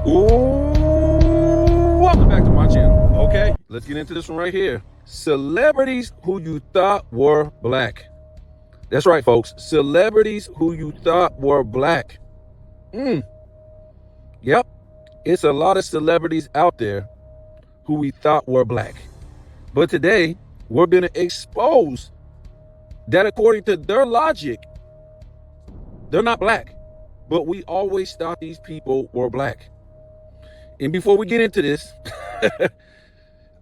Ooh, welcome back to my channel. Okay, let's get into this one right here. Celebrities who you thought were black. That's right, folks. Celebrities who you thought were black. Yep, it's a lot of celebrities out there who we thought were black. But today, we're going to expose that according to their logic, they're not black. But we always thought these people were black. And before we get into this,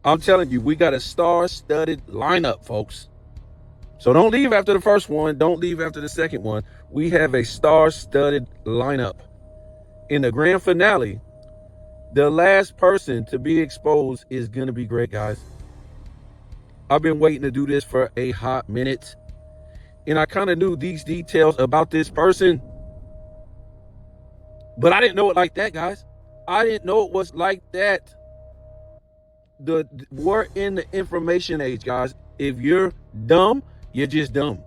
I'm telling you, we got a star-studded lineup, folks. So don't leave after the first one. Don't leave after the second one. We have a star-studded lineup. In the grand finale, the last person to be exposed is going to be great, guys. I've been waiting to do this for a hot minute. And I kind of knew these details about this person. But I didn't know it like that, guys. I didn't know it was like that. We're in the information age, guys. If you're dumb, you're just dumb.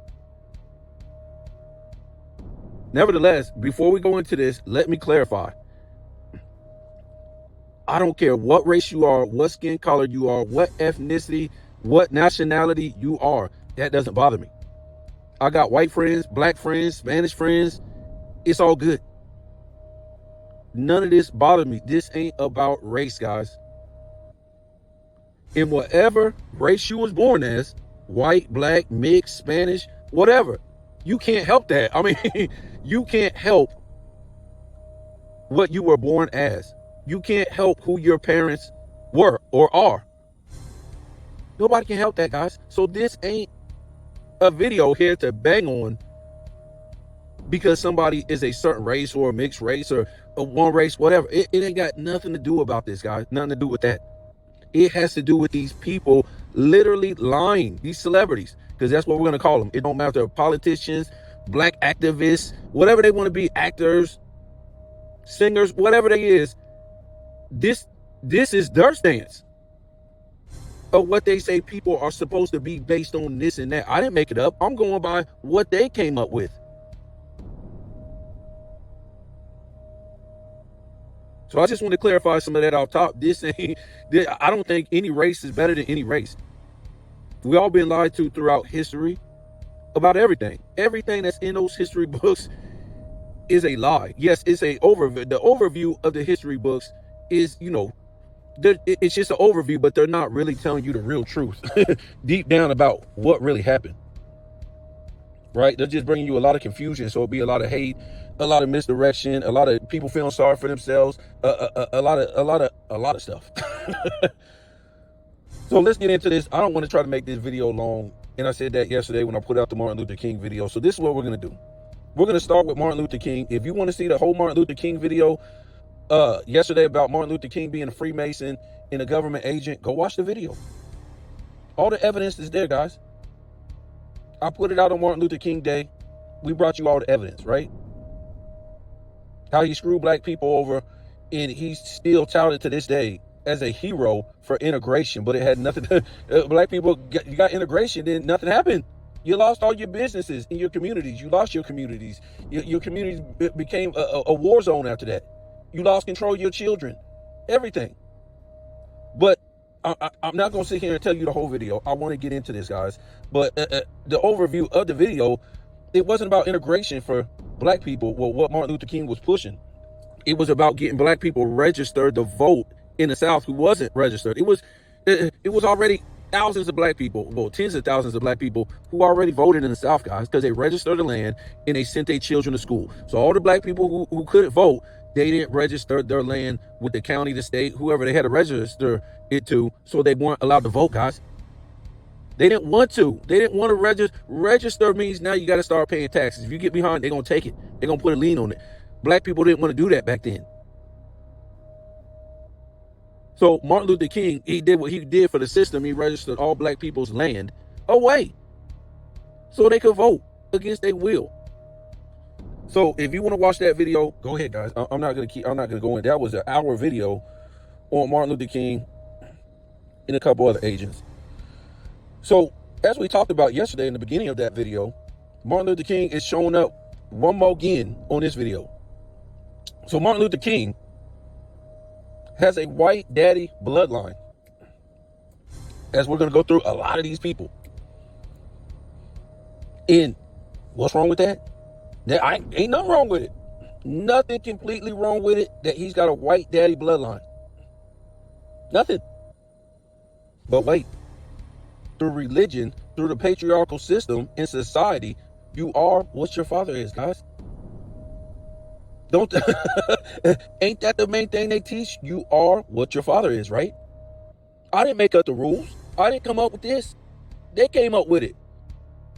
Nevertheless, before we go into this, let me clarify. I don't care what race you are, what skin color you are, what ethnicity, what nationality you are. That doesn't bother me. I got white friends, black friends, Spanish friends. It's all good. None of this bothers me. This ain't about race, guys. In whatever race you was born as, white, black, mixed, Spanish, whatever, you can't help that. I mean, you can't help what you were born as. You can't help who your parents were or are. Nobody can help that, guys. So this ain't a video here to bang on because somebody is a certain race or a mixed race or a one race, whatever. It ain't got nothing to do about this, guys. Nothing to do with that. It has to do with these people literally lying, these celebrities, because that's what we're going to call them. It don't matter if politicians, black activists, whatever they want to be, actors, singers, whatever they is. This is their stance of what they say people are supposed to be based on this and that. I didn't make it up. I'm going by what they came up with. So I just want to clarify some of that off top. I don't think any race is better than any race. We all been lied to throughout history about everything. Everything that's in those history books is a lie. Yes, it's a overview. The overview of the history books is, it's just an overview, but they're not really telling you the real truth deep down about what really happened. Right? They're just bringing you a lot of confusion. So it'll be a lot of hate, a lot of misdirection, a lot of people feeling sorry for themselves, a lot of stuff. So let's get into this. I don't want to try to make this video long. And I said that yesterday when I put out the Martin Luther King video. So this is what we're going to do. We're going to start with Martin Luther King. If you want to see the whole Martin Luther King video yesterday about Martin Luther King being a Freemason and a government agent, go watch the video. All the evidence is there, guys. I put it out on Martin Luther King Day. We brought you all the evidence, right? How he screwed black people over, and he's still touted to this day as a hero for integration, but it had nothing to, black people, you got integration, then nothing happened. You lost all your businesses in your communities. You lost your communities. Your communities became a war zone after that. You lost control of your children, everything. But I'm not going to sit here and tell you the whole video. I want to get into this, guys. But the overview of the video, it wasn't about integration for black people. Well, what Martin Luther King was pushing. It was about getting black people registered to vote in the South who wasn't registered. It was already thousands of black people, well, tens of thousands of black people who already voted in the South, guys, because they registered the land and they sent their children to school. So all the black people who couldn't vote, they didn't register their land with the county, the state, whoever they had to register it to, so they weren't allowed to vote, guys. They didn't want to. They didn't want to register. Register means now you got to start paying taxes. If you get behind, they're going to take it. They're going to put a lien on it. Black people didn't want to do that back then. So Martin Luther King, he did what he did for the system. He registered all black people's land away so they could vote against their will. So if you want to watch that video, go ahead, guys. I'm not going to go in. That was an hour video on Martin Luther King and a couple other agents. So as we talked about yesterday in the beginning of that video, Martin Luther King is showing up one more again on this video. So Martin Luther King has a white daddy bloodline. As we're going to go through a lot of these people. And what's wrong with that? Ain't nothing wrong with it. Nothing completely wrong with it that he's got a white daddy bloodline. Nothing. But wait, through religion, through the patriarchal system in society, you are what your father is, guys. Don't ain't that the main thing they teach? You are what your father is, right? I didn't make up the rules. I didn't come up with this. They came up with it.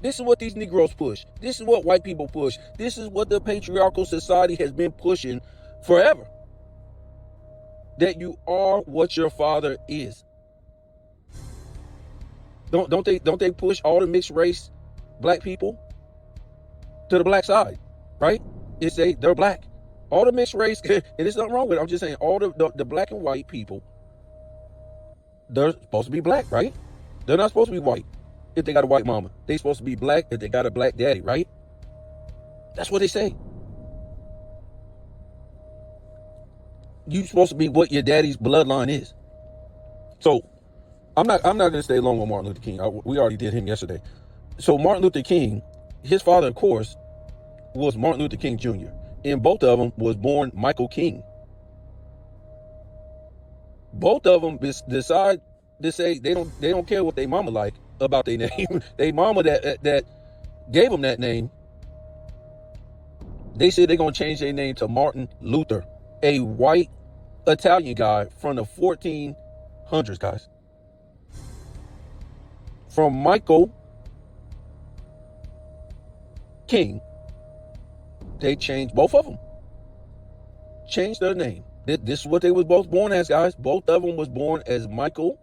This is what these Negroes push. This is what white people push. This is what the patriarchal society has been pushing forever. That you are what your father is. Don't they push all the mixed race black people to the black side, right? They say they're black. All the mixed race, and there's nothing wrong with it. I'm just saying all the black and white people, they're supposed to be black, right? They're not supposed to be white if they got a white mama. They're supposed to be black if they got a black daddy, right? That's what they say. You're supposed to be what your daddy's bloodline is. So I'm not gonna stay long on Martin Luther King. We already did him yesterday. So Martin Luther King, his father, of course, was Martin Luther King Jr. And both of them was born Michael King. Both of them decide to say they don't care what their mama like about their name. Their mama that gave them that name, they said they're gonna change their name to Martin Luther, a white Italian guy from the 1400s, guys. From Michael King, they changed both of them. Changed their name. This is what they was both born as, guys. Both of them was born as Michael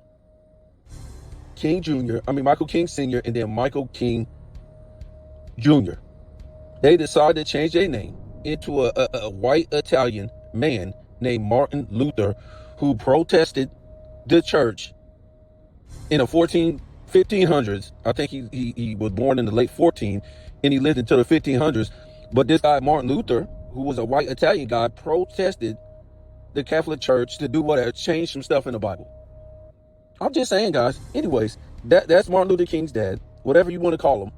King Jr. Michael King Sr. and then Michael King Jr. They decided to change their name into a white Italian man named Martin Luther, who protested the church in the 1500s. I think he was born in the late 14 and he lived until the 1500s. But this guy, Martin Luther, who was a white Italian guy, protested the Catholic Church to do whatever, change some stuff in the Bible. I'm just saying, guys. Anyways, that's Martin Luther King's dad, whatever you want to call him.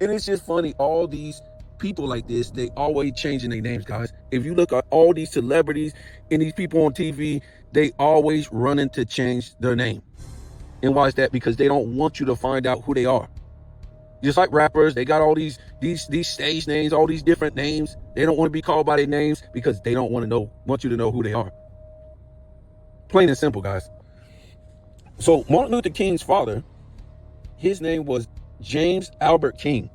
And it's just funny, all these people like this, they always changing their names, guys. If you look at all these celebrities and these people on TV, they always running to change their name. And why is that? Because they don't want you to find out who they are. Just like rappers, they got all these stage names, all these different names. They don't want to be called by their names because they don't want you to know who they are. Plain and simple, guys. So Martin Luther King's father, his name was James Albert King.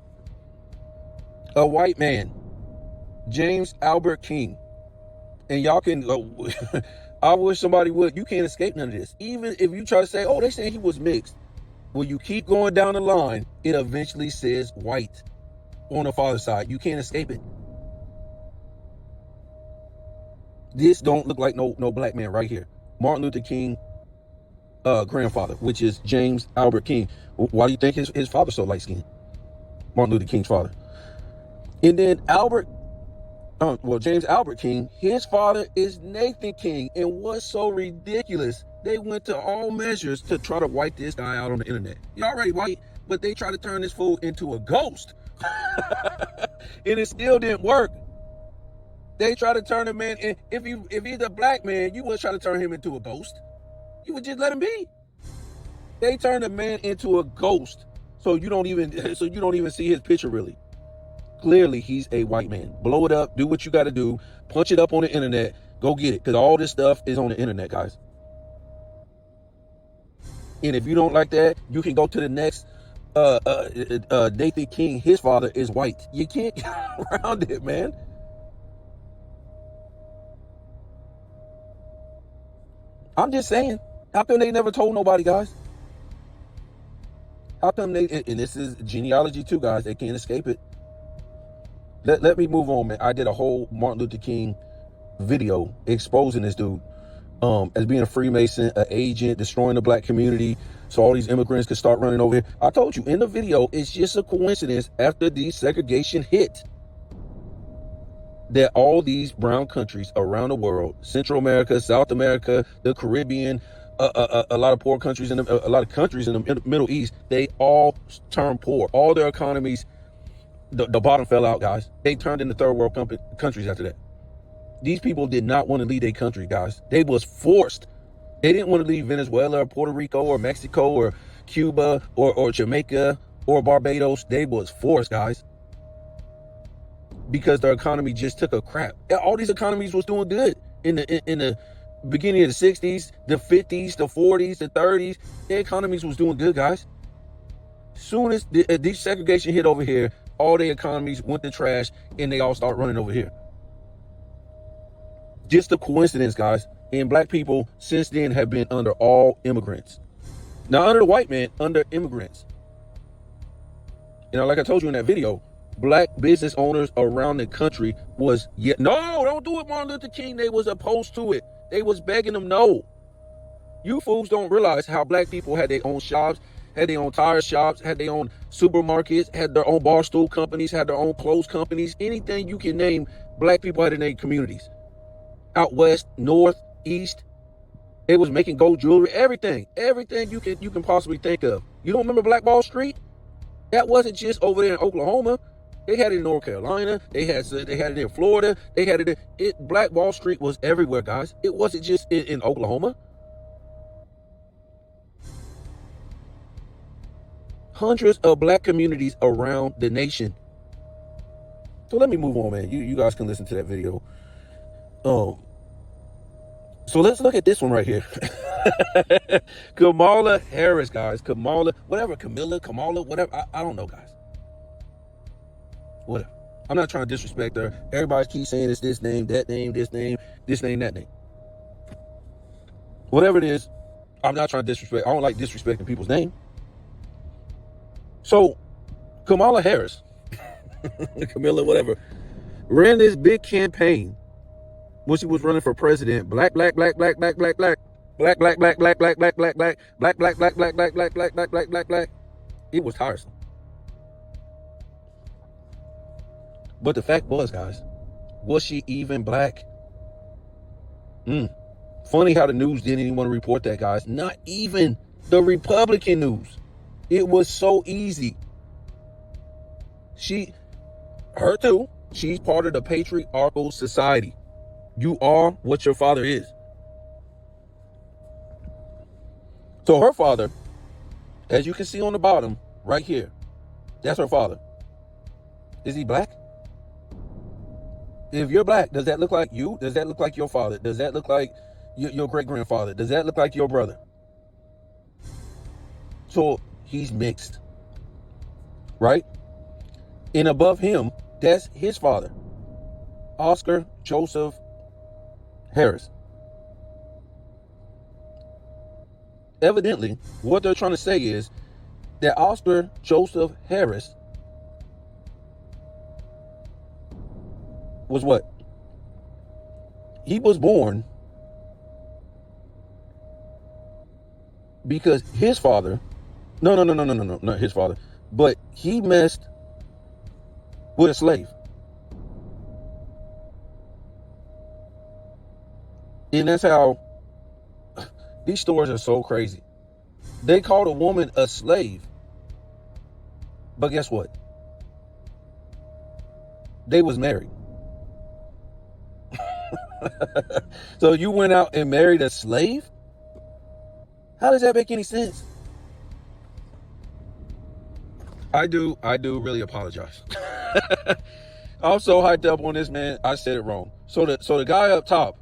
A white man. James Albert King. And y'all can, I wish somebody would, you can't escape none of this. Even if you try to say, oh, they say he was mixed. When you keep going down the line, it eventually says white on the father's side. You can't escape it. This don't look like no black man right here. Martin Luther King grandfather, which is James Albert King. Why do you think his father's so light skinned? Martin Luther King's father. And then James Albert King, his father is Nathan King. And what's so ridiculous, they went to all measures to try to wipe this guy out on the internet. He already white, but they try to turn this fool into a ghost. And it still didn't work. They try to turn him in. If he's a black man, you wouldn't try to turn him into a ghost. You would just let him be. They turned a man into a ghost, so you don't even see his picture really. Clearly, he's a white man. Blow it up. Do what you got to do. Punch it up on the internet. Go get it, because all this stuff is on the internet, guys. And if you don't like that, you can go to the next. Nathan King, his father is white. You can't get around it, man. I'm just saying. How come they never told nobody, guys? How come and this is genealogy too, guys. They can't escape it. Let me move on, man. I did a whole Martin Luther King video exposing this dude as being a Freemason, an agent, destroying the black community, so all these immigrants could start running over here. I told you in the video, it's just a coincidence after the segregation hit. that all these brown countries around the world, Central America, South America, the Caribbean, a lot of poor countries, a lot of countries in the Middle East, they all turned poor. All their economies, the bottom fell out, guys. They turned into third world countries after that. These people did not want to leave their country, guys. They was forced. They didn't want to leave Venezuela or Puerto Rico or Mexico or Cuba or Jamaica or Barbados. They was forced, guys, because their economy just took a crap. All these economies was doing good in the beginning of the 60s, the 50s, the 40s, the 30s. Their economies was doing good, guys. Soon as the desegregation hit over here, all their economies went to trash and they all start running over here. Just a coincidence, guys. And black people since then have been under all immigrants. Not under the white man, under immigrants. You know, like I told you in that video, black business owners around the country was, no, don't do it, Martin Luther King. They was opposed to it. They was begging them, no. You fools don't realize how black people had their own shops, had their own tire shops, had their own supermarkets, had their own bar stool companies, had their own clothes companies. Anything you can name, black people had in their communities. Out west, north, east. It was making gold jewelry, everything you can possibly think of. You don't remember Black Wall Street? That wasn't just over there in Oklahoma. They had it in North Carolina. They had it in Florida. They had it. Black Wall Street was everywhere, guys. It wasn't just in Oklahoma. Hundreds of black communities around the nation. So let me move on, man. You guys can listen to that video. So let's look at this one right here. Kamala Harris, guys. Kamala, whatever. Kamala, whatever. I don't know, guys. Whatever. I'm not trying to disrespect her. Everybody keeps saying it's this name, that name, this name, that name. Whatever it is, I'm not trying to disrespect. I don't like disrespecting people's name. So, Kamala Harris, Camilla, whatever, ran this big campaign when she was running for president. Black. It was tiresome. But the fact was, guys, was she even black? Funny how the news didn't even want to report that, guys. Not even the Republican news. It was so easy. Her too. She's part of the patriarchal society. You are what your father is. So her father, as you can see on the bottom, right here, that's her father. Is he black? If you're black, does that look like you? Does that look like your father? Does that look like your great-grandfather? Does that look like your brother? So he's mixed, right? And above him, that's his father, Oscar Joseph Harris. Evidently, what they're trying to say is that Oscar Joseph Harris was what? He was born because his father, not his father, but he messed with a slave. And that's how these stories are so crazy. They called a woman a slave, but guess what? They was married. So you went out and married a slave? How does that make any sense? I do really apologize. I'm so hyped up on this, man. I said it wrong. So the guy up top,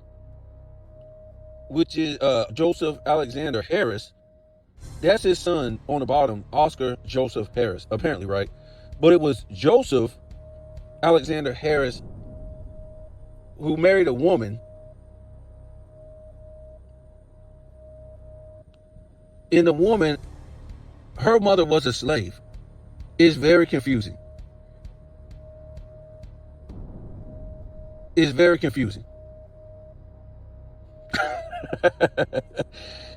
which is Joseph Alexander Harris, that's his son on the bottom, Oscar Joseph Harris, apparently, right? But it was Joseph Alexander Harris who married a woman, and the woman, her mother was a slave. It's very confusing. It's very confusing.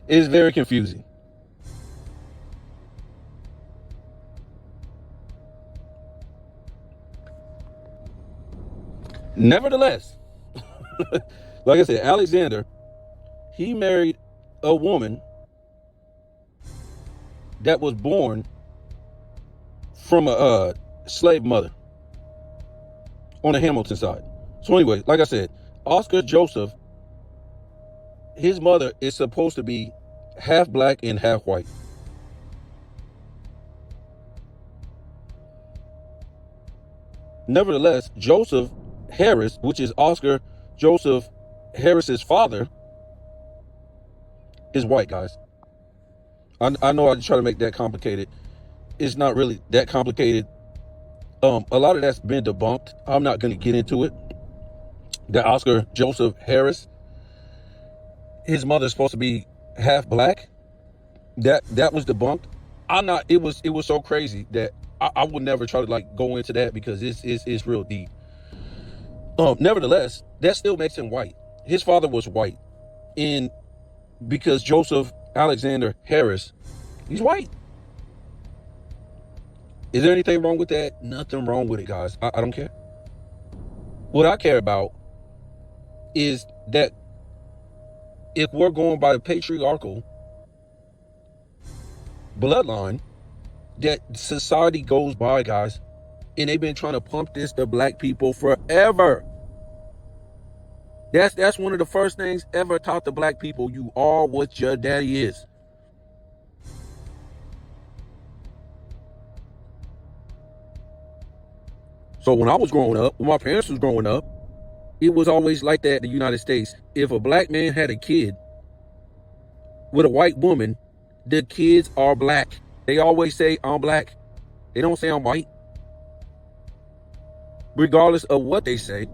It's very confusing. Nevertheless, like I said, Alexander, he married a woman that was born from a slave mother on the Hamilton side. So anyway, like I said, Oscar Joseph, his mother is supposed to be half black and half white. Nevertheless, Joseph Harris, which is Oscar Joseph Harris's father, is white, guys. I know I try to make that complicated. It's not really that complicated. A lot of that's been debunked. I'm not going to get into it. That Oscar Joseph Harris, his mother's supposed to be half black. That was debunked. It was so crazy that I would never try to like go into that because it's real deep. Nevertheless, that still makes him white. His father was white, and because Joseph Alexander Harris, he's white. Is there anything wrong with that? Nothing wrong with it, guys. I don't care. What I care about is that if we're going by the patriarchal bloodline that society goes by, guys, and they've been trying to pump this to black people forever. That's one of the first things ever taught to black people. You are what your daddy is. So when I was growing up, when my parents was growing up, it was always like that in the United States. If a black man had a kid with a white woman, the kids are black. They always say, I'm black. They don't say I'm white. Regardless of what they say,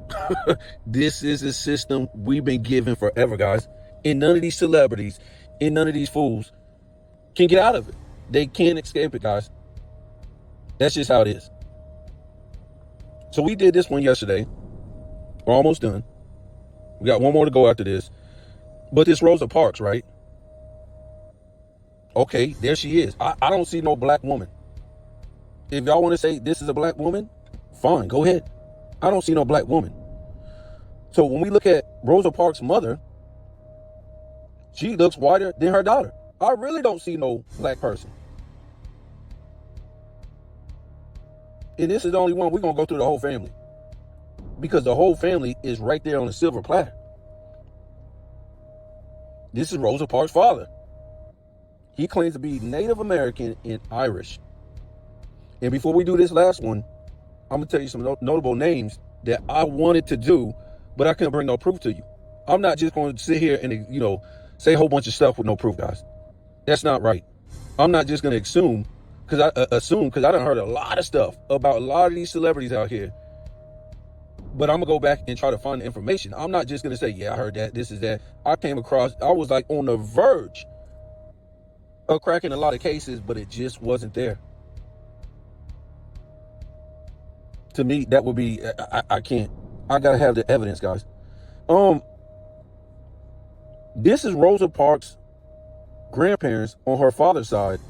this is a system we've been given forever, guys. And none of these celebrities and none of these fools can get out of it. They can't escape it, guys. That's just how it is. So we did this one yesterday. We're almost done. We got one more to go after this. But this Rosa Parks, right? Okay, there she is. I don't see no black woman. If y'all want to say this is a black woman, fine, go ahead. I don't see no black woman. So when we look at Rosa Parks' mother, she looks whiter than her daughter. I really don't see no black person. And this is the only one. We're going to go through the whole family. Because the whole family is right there on a silver platter. This is Rosa Parks' father. He claims to be Native American and Irish. And before we do this last one, I'm going to tell you some notable names that I wanted to do, but I couldn't bring no proof to you. I'm not just going to sit here and, say a whole bunch of stuff with no proof, guys. That's not right. I'm not just going to assume, because I done heard a lot of stuff about a lot of these celebrities out here. But I'm going to go back and try to find the information. I'm not just going to say, yeah, I heard that, this is that. I was like on the verge of cracking a lot of cases, but it just wasn't there. To me, that would be, I can't. I got to have the evidence, guys. This is Rosa Parks' grandparents on her father's side.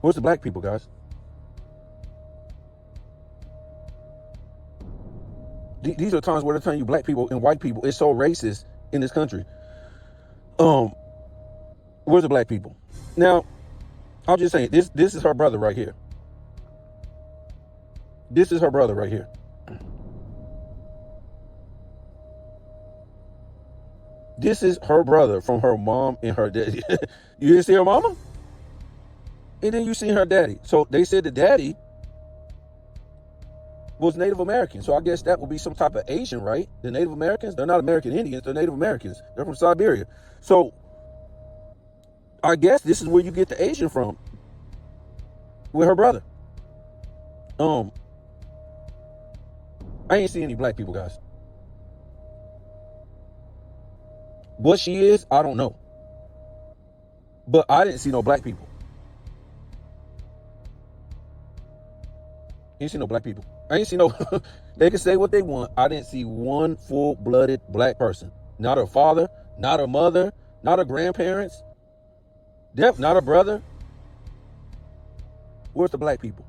Where's the black people, guys? These are times where they're telling you black people and white people, it's so racist in this country. Where's the black people? Now, I'm just saying, this is her brother right here. This is her brother right here. This is her brother from her mom and her daddy. You didn't see her mama? And then you see her daddy. So they said the daddy was Native American. So I guess that would be some type of Asian, right? The Native Americans, they're not American Indians, they're Native Americans. They're from Siberia. So I guess this is where you get the Asian from. With her brother. I ain't see any black people, guys. What she is, I don't know. But I didn't see no black people. I ain't see no black people. I ain't see no, they can say what they want. I didn't see one full-blooded black person. Not her father, not her mother, not her grandparents. Not her brother. Where's the black people?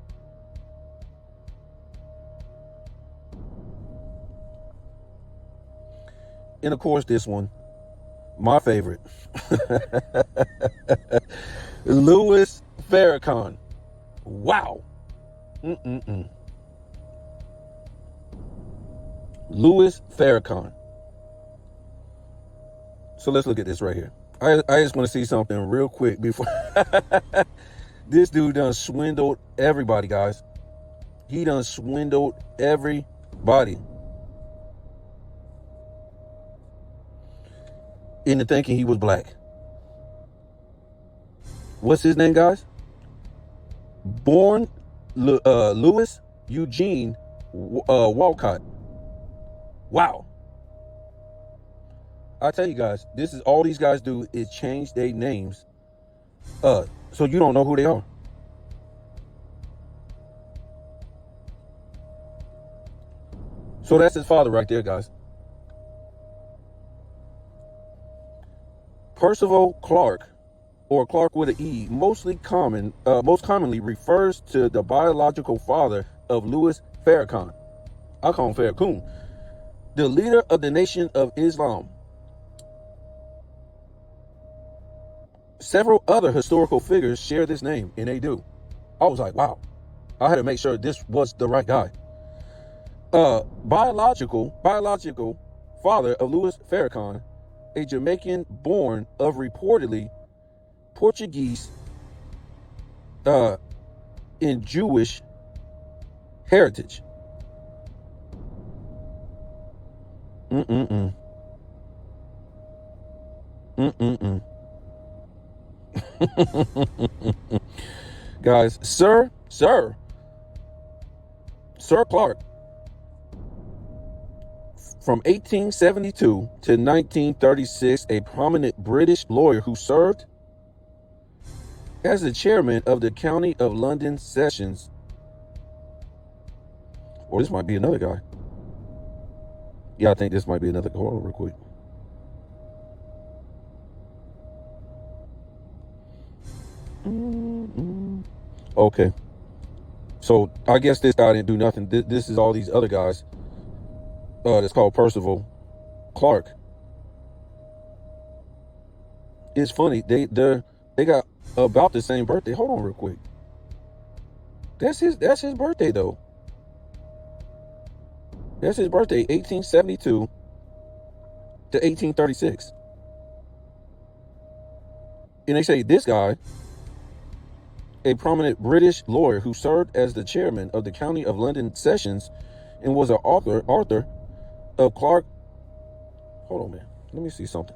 And of course, this one, my favorite, Louis Farrakhan. Wow. Louis Farrakhan. So let's look at this right here. I just want to see something real quick before. This dude done swindled everybody, guys. He done swindled everybody into thinking he was black. What's his name, guys? Born Louis Eugene Walcott. Wow. I tell you guys, this is all these guys do is change their names so you don't know who they are. So that's his father right there, guys. Percival Clark, or Clark with an E, most commonly refers to the biological father of Louis Farrakhan. I call him Farrakhan, the leader of the Nation of Islam. Several other historical figures share this name, and they do. I was like, wow. I had to make sure this was the right guy. Biological father of Louis Farrakhan, a Jamaican born of reportedly Portuguese and Jewish heritage. Guys, Sir Clark, from 1872 to 1936, a prominent British lawyer who served as the chairman of the County of London Sessions. Or this might be another guy. Yeah, I think this might be another. Hold on real quick. Okay. So I guess this guy didn't do nothing. This is all these other guys. That's called Percival Clark. It's funny. They got about the same birthday. Hold on real quick. That's his birthday though. That's his birthday, 1872 to 1836. And they say this guy, a prominent British lawyer who served as the chairman of the County of London Sessions and was an author of Clark. Hold on, man. Let me see something.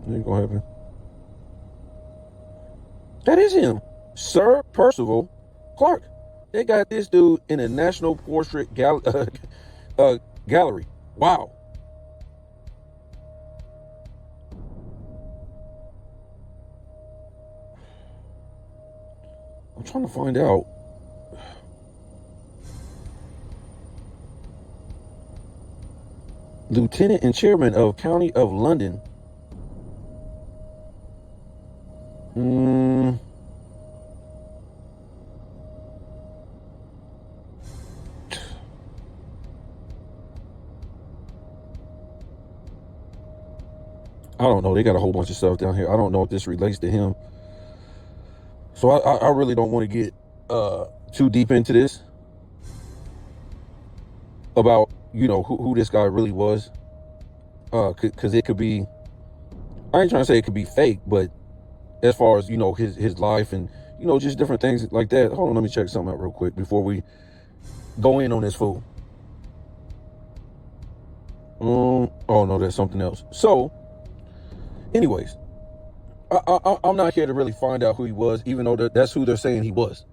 Ain't gonna happen. That is him, Sir Percival Clark. They got this dude in a National Portrait Gallery. Wow. I'm trying to find out. Lieutenant and Chairman of County of London. I don't know. They got a whole bunch of stuff down here. I don't know if this relates to him. So I really don't want to get too deep into this about, you know, who this guy really was. Because it could be, I ain't trying to say it could be fake, but as far as, you know, his life and, you know, just different things like that. Hold on, let me check something out real quick before we go in on this fool. Oh no, there's something else. So anyways, I'm not here to really find out who he was, even though that's who they're saying he was.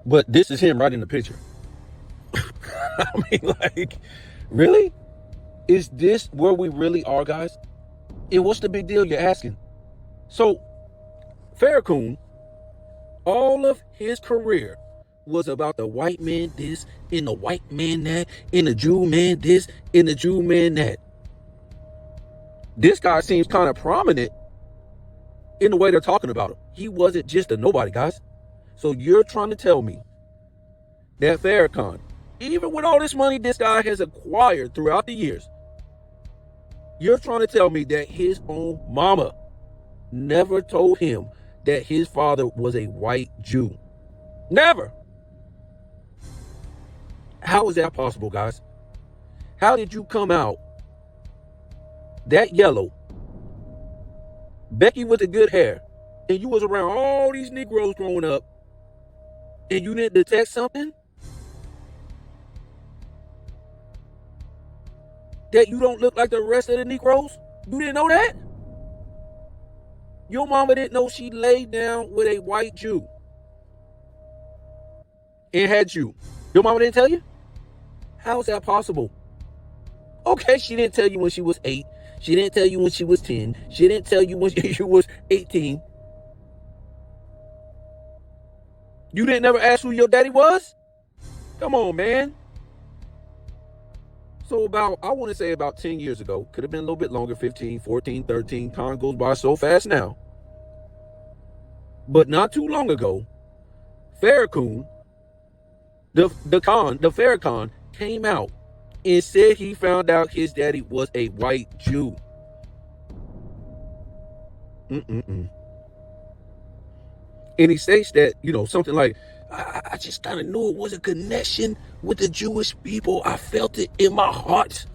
But this is him right in the picture. I mean, like, really? Is this where we really are, guys? And what's the big deal you're asking? So, Farrakhan, all of his career was about the white man this, and the white man that, and the Jew man this, and the Jew man that. This guy seems kind of prominent in the way they're talking about him. He wasn't just a nobody, guys. So you're trying to tell me that Farrakhan, even with all this money this guy has acquired throughout the years, you're trying to tell me that his own mama never told him that his father was a white Jew? Never. How is that possible, guys? How did you come out that yellow, Becky with the good hair, and you was around all these Negroes growing up, and you didn't detect something? That you don't look like the rest of the Negroes? You didn't know that? Your mama didn't know she laid down with a white Jew and had you. Your mama didn't tell you? How is that possible? Okay, she didn't tell you when she was 8. She didn't tell you when she was 10. She didn't tell you when she was 18. You didn't never ask who your daddy was? Come on, man. So I want to say about 10 years ago, could have been a little bit longer, 15, 14, 13. Time goes by so fast now. But not too long ago, Farrakhan, the Farrakhan came out and said he found out his daddy was a white Jew. And he states that, something like, I just kind of knew it was a connection with the Jewish people. I felt it in my heart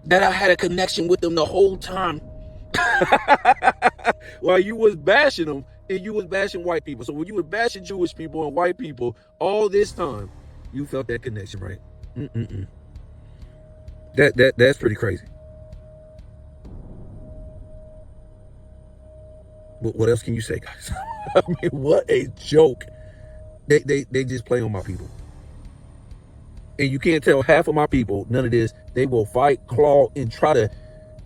that I had a connection with them the whole time. While you was bashing them and you was bashing white people. So when you were bashing Jewish people and white people all this time, you felt that connection, right? That's pretty crazy. But what else can you say, guys? I mean, what a joke. They just play on my people. And you can't tell half of my people none of this. They will fight, claw, and try to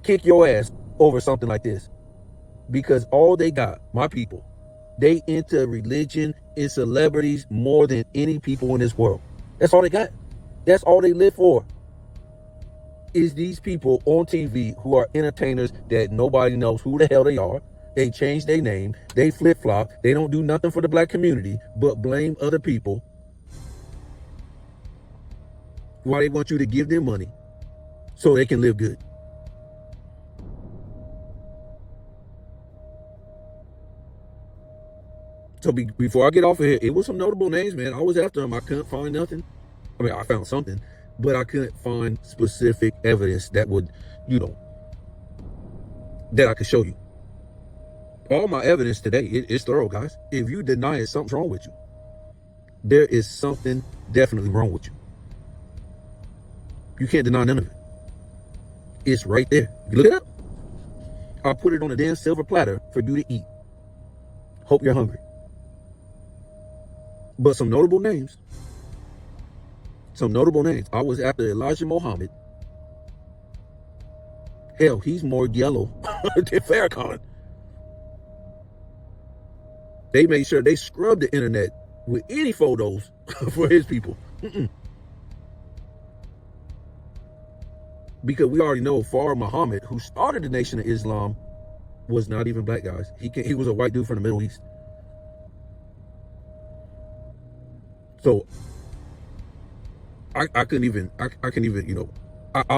kick your ass over something like this. Because all they got, my people, they into religion and celebrities more than any people in this world. That's all they got. That's all they live for. Is these people on TV who are entertainers that nobody knows who the hell they are. They change their name. They flip-flop. They don't do nothing for the black community but blame other people. Why they want you to give them money so they can live good. So before I get off of here, it was some notable names, man. I was after them. I couldn't find nothing. I mean, I found something, but I couldn't find specific evidence that would, that I could show you. All my evidence today is thorough, guys. If you deny it, something's wrong with you. There is something definitely wrong with you. You can't deny none of it. It's right there. You look it up. I'll put it on a damn silver platter for you to eat. Hope you're hungry. But some notable names. I was after Elijah Muhammad. Hell, he's more yellow than Farrakhan. They made sure they scrubbed the internet with any photos for his people. Because we already know Farah Muhammad, who started the Nation of Islam, was not even black, guys. He was a white dude from the Middle East. So I couldn't even, I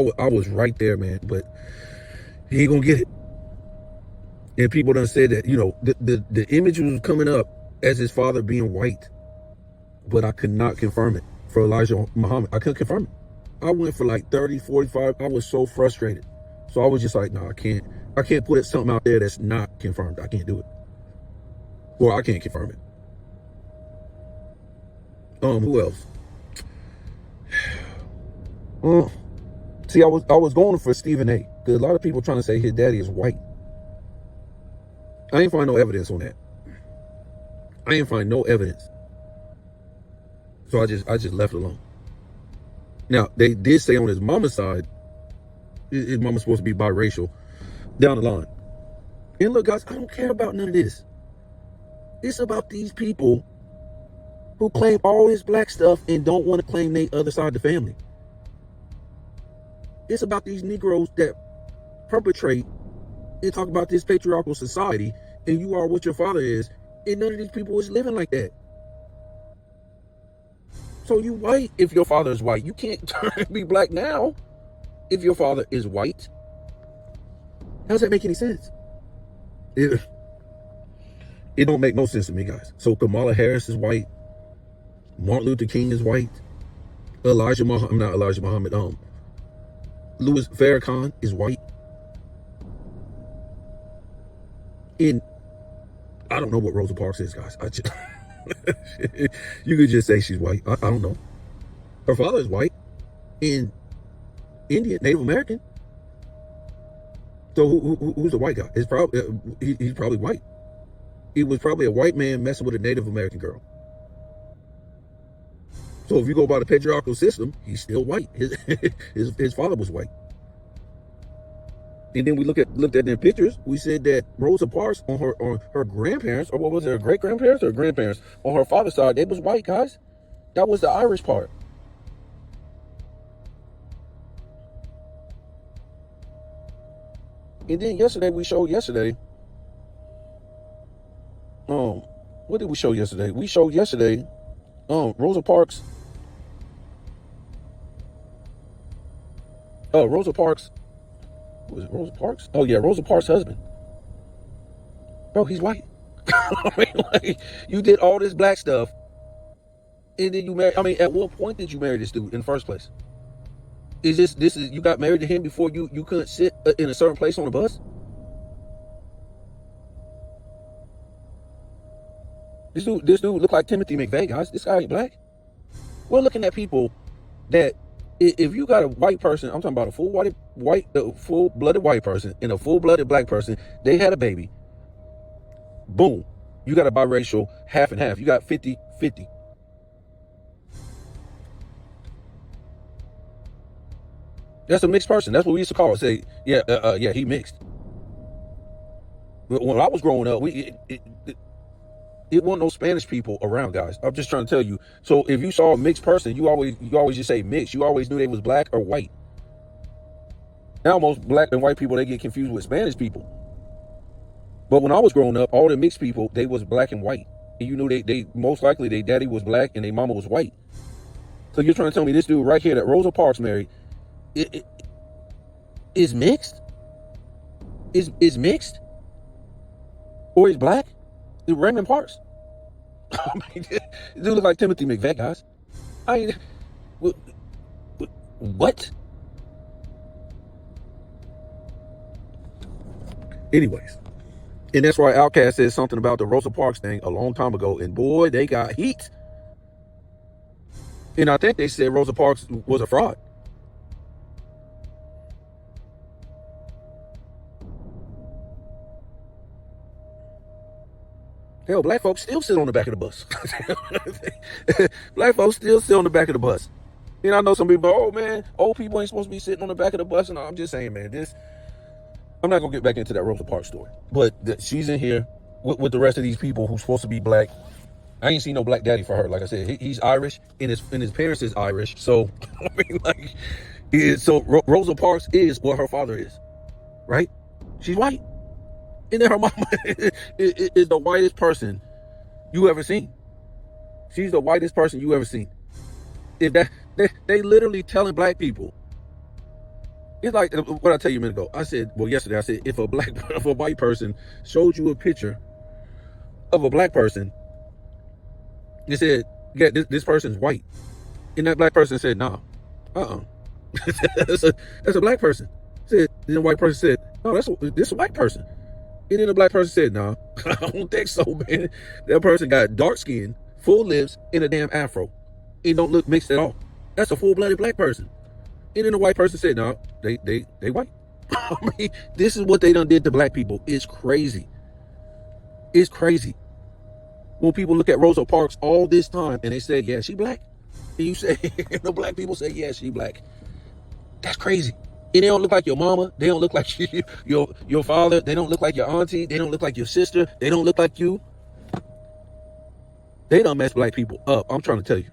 was right there, man, but he ain't gonna get it. And people done said that, the image was coming up as his father being white, but I could not confirm it for Elijah Muhammad. I couldn't confirm it. I went for like 30, 45. I was so frustrated. So I was just like, no, I can't put something out there that's not confirmed. I can't do it. Well, I can't confirm it. Who else? See, I was going for Stephen A. Because a lot of people trying to say his daddy is white. I ain't find no evidence on that. I ain't find no evidence. So I just left it alone. Now, they did say on his mama's side, his mama's supposed to be biracial down the line. And look, guys, I don't care about none of this. It's about these people who claim all this black stuff and don't want to claim their other side of the family. It's about these Negroes that perpetrate and talk about this patriarchal society, and you are what your father is, and none of these people is living like that. So you white if your father is white. You can't turn and be black now if your father is white. How does that make any sense? It don't make no sense to me, guys. So Kamala Harris is white. Martin Luther King is white. Louis Farrakhan is white. And I don't know what Rosa Parks is, guys. You could just say she's white. I don't know. Her father is white and Indian, Native American. So who's the white guy? It's probably he's probably white. He was probably a white man messing with a Native American girl. So if you go by the patriarchal system, he's still white. His father was white. And then we looked at their pictures. We said that Rosa Parks on her grandparents, or what was it, her great grandparents or grandparents on her father's side, they was white, guys. That was the Irish part. And then we showed yesterday. What did we show yesterday? We showed yesterday, Rosa Parks. Rosa Parks. Was it Rosa Parks? Oh yeah, Rosa Parks' husband. Bro, he's white. I mean, like, you did all this black stuff, and then you married. I mean, at what point did you marry this dude in the first place? Is this you got married to him before you couldn't sit in a certain place on a bus? This dude looked like Timothy McVeigh, guys. This guy ain't black. We're looking at people that, if you got a white person, I'm talking about a full-blooded white person and a full-blooded black person, they had a baby. Boom. You got a biracial half and half. You got 50-50. That's a mixed person. That's what we used to call it. Say, yeah, he mixed. When I was growing up, it wasn't no Spanish people around, guys. I'm just trying to tell you. So if you saw a mixed person, you always just say mixed. You always knew they was black or white. Now most black and white people, they get confused with Spanish people. But when I was growing up, all the mixed people, they was black and white. And you knew they most likely their daddy was black and their mama was white. So you're trying to tell me this dude right here that Rosa Parks married is mixed? Is mixed? Or is black? Raymond Parks. I mean, dude look like Timothy McVeigh, guys. I mean, what? Anyways, and that's why Outkast said something about the Rosa Parks thing a long time ago, and boy, they got heat. And I think they said Rosa Parks was a fraud. Hell, black folks still sit on the back of the bus. Black folks still sit on the back of the bus. And I know some people, oh man, old people ain't supposed to be sitting on the back of the bus. And I'm just saying, man, I'm not going to get back into that Rosa Parks story. But she's in here with the rest of these people who's supposed to be black. I ain't seen no black daddy for her. Like I said, he's Irish, and his parents is Irish. So, I mean, like, Rosa Parks is what her father is, right? She's white. And then her mama is the whitest person you ever seen. She's the whitest person you ever seen. If they literally telling black people. It's like what I tell you a minute ago. Yesterday I said, if a white person showed you a picture of a black person, they said, yeah, this person's white, and that black person said, nah, that's a black person. Then the white person said, no, this a white person. And then the black person said, nah, I don't think so, man. That person got dark skin, full lips, and a damn afro. It don't look mixed at all. That's a full-blooded black person. And then the white person said, no, they white. I mean, this is what they done did to black people. It's crazy. It's crazy. When people look at Rosa Parks all this time and they say, yeah, she black. And you say, the black people say, yeah, she black. That's crazy. And they don't look like your mama. They don't look like your father. They don't look like your auntie. They don't look like your sister. They don't look like you. They don't mess black people up. I'm trying to tell you.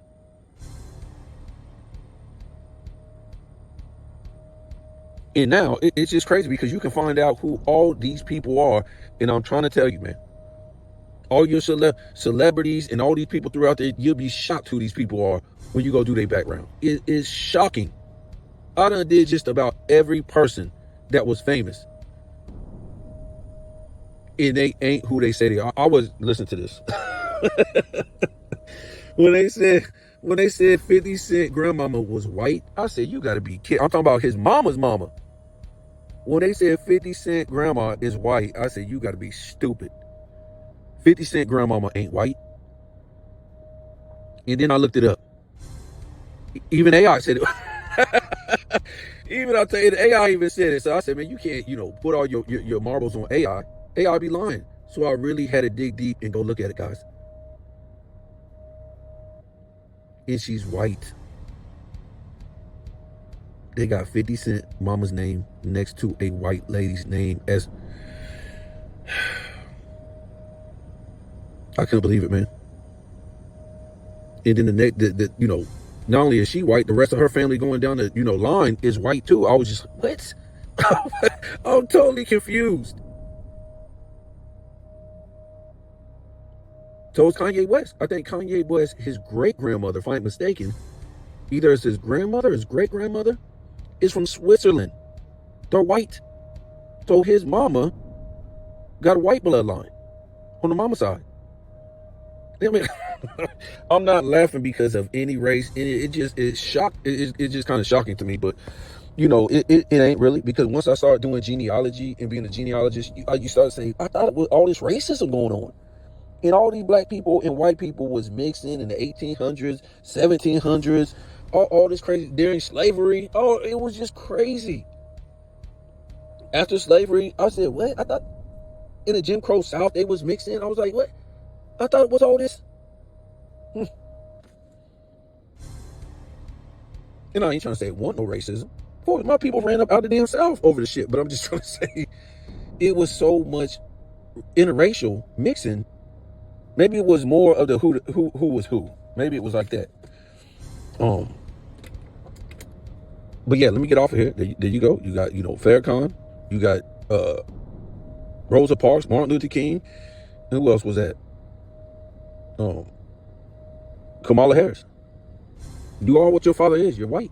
And now it's just crazy because you can find out who all these people are. And I'm trying to tell you, man, all your celebrities and all these people throughout there, you'll be shocked who these people are when you go do their background. It is shocking. I done did just about every person that was famous, and they ain't who they say they are. I was listening to this when they said 50 Cent grandmama was white. I said, you gotta be kidding. I'm talking about his mama's mama. When they said 50 Cent grandma is white, I said, you gotta be stupid. 50 Cent grandmama ain't white. And then I looked it up. Even AI said it. Even I'll tell you, the AI even said it. So I said, man, you can't, put all your marbles on AI. AI be lying. So I really had to dig deep and go look at it, guys. And she's white. They got 50 Cent mama's name next to a white lady's name as... I couldn't believe it, man. And then not only is she white, the rest of her family going down the, line is white too. I was just, what? I'm totally confused. So it's Kanye West. I think Kanye West, his great-grandmother, if I'm mistaken, either it's his grandmother or his great-grandmother, is from Switzerland. They're white. So his mama got a white bloodline on the mama side. I mean, I'm not laughing because of any race. It's just kind of shocking to me, but it ain't really, because once I started doing genealogy and being a genealogist, you start saying, I thought it was all this racism going on. And all these black people and white people was mixing in the 1800s, 1700s, all this crazy during slavery. Oh, it was just crazy. After slavery, I said, what? I thought in the Jim Crow South they was mixing. I was like, what? I thought it was all this. And I ain't trying to say it wasn't no racism. Of course, my people ran up out of the damn South over the shit. But I'm just trying to say it was so much interracial mixing. Maybe it was more of the who was who. Maybe it was like that. But yeah, let me get off of here. There you go. You got, Farrakhan. You got Rosa Parks, Martin Luther King. And who else was that? Kamala Harris. You are what your father is. You're white.